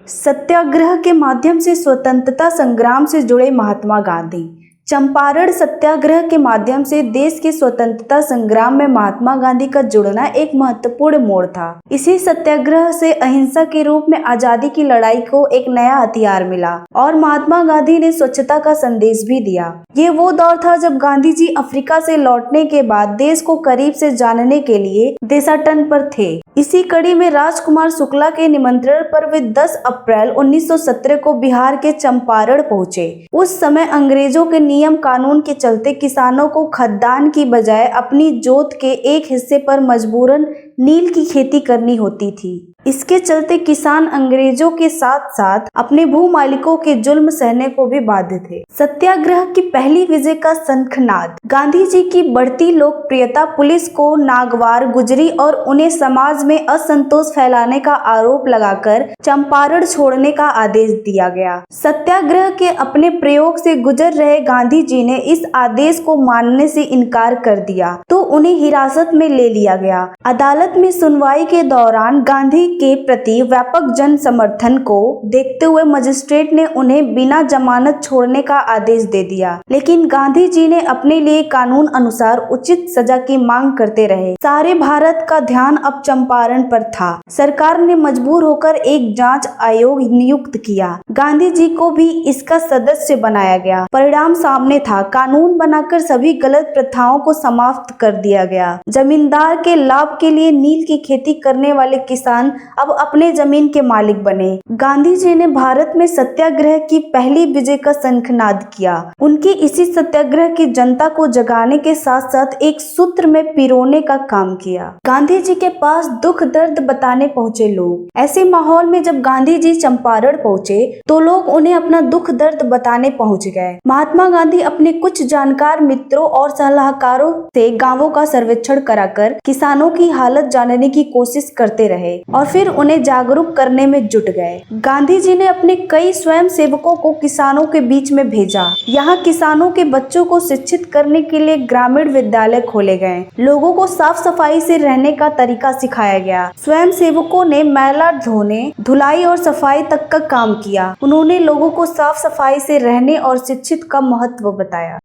सत्याग्रह के माध्यम से स्वतंत्रता संग्राम से जुड़े महात्मा गांधी। चंपारण सत्याग्रह के माध्यम से देश के स्वतंत्रता संग्राम में महात्मा गांधी का जुड़ना एक महत्वपूर्ण मोड़ था। इसी सत्याग्रह से अहिंसा के रूप में आजादी की लड़ाई को एक नया हथियार मिला और महात्मा गांधी ने स्वच्छता का संदेश भी दिया। ये वो दौर था जब गांधी जी अफ्रीका से लौटने के बाद देश को करीब से जानने के लिए देशाटन पर थे। इसी कड़ी में राजकुमार शुक्ला के निमंत्रण पर वे 10 अप्रैल 1917 को बिहार के चंपारण पहुंचे। उस समय अंग्रेजों के नियम कानून के चलते किसानों को खद्दान की बजाय अपनी जोत के एक हिस्से पर मजबूरन नील की खेती करनी होती थी। इसके चलते किसान अंग्रेजों के साथ साथ अपने भू मालिकों के जुल्म सहने को भी बाध्य थे। सत्याग्रह की पहली विजय का शंखनाद। गांधी जी की बढ़ती लोकप्रियता पुलिस को नागवार गुजरी और उन्हें समाज में असंतोष फैलाने का आरोप लगाकर चंपारण छोड़ने का आदेश दिया गया। सत्याग्रह के अपने प्रयोग से गुजर रहे गांधी जी ने इस आदेश को मानने से इनकार कर दिया तो उन्हें हिरासत में ले लिया गया। अदालत में सुनवाई के दौरान गांधी के प्रति व्यापक जन समर्थन को देखते हुए मजिस्ट्रेट ने उन्हें बिना जमानत छोड़ने का आदेश दे दिया, लेकिन गांधी जी ने अपने लिए कानून अनुसार उचित सजा की मांग करते रहे। सारे भारत का ध्यान अब चंपारण पर था। सरकार ने मजबूर होकर एक जांच आयोग नियुक्त किया। गांधी जी को भी इसका सदस्य बनाया गया। परिणाम सामने था। कानून बनाकर सभी गलत प्रथाओं को समाप्त कर दिया गया। जमींदार के लाभ के लिए नील की खेती करने वाले किसान अब अपने जमीन के मालिक बने। गांधी जी ने भारत में सत्याग्रह की पहली विजय का शंखनाद किया। उनके इसी सत्याग्रह की जनता को जगाने के साथ साथ एक सूत्र में पिरोने का काम किया। गांधी जी के पास दुख दर्द बताने पहुंचे लोग। ऐसे माहौल में जब गांधी जी चंपारण पहुंचे तो लोग उन्हें अपना दुख दर्द बताने पहुंच गए। महात्मा गांधी अपने कुछ जानकार मित्रों और सलाहकारों से गांवों का सर्वेक्षण कराकर किसानों की हालत जानने की कोशिश करते रहे और फिर उन्हें जागरूक करने में जुट गए। गांधी जी ने अपने कई स्वयं सेवकों को किसानों के बीच में भेजा। यहाँ किसानों के बच्चों को शिक्षित करने के लिए ग्रामीण विद्यालय खोले गए। लोगों को साफ सफाई से रहने का तरीका सिखाया गया। स्वयं सेवकों ने मैला धोने, धुलाई और सफाई तक का काम किया। उन्होंने लोगों को साफ सफाई से रहने और शिक्षित का महत्व बताया।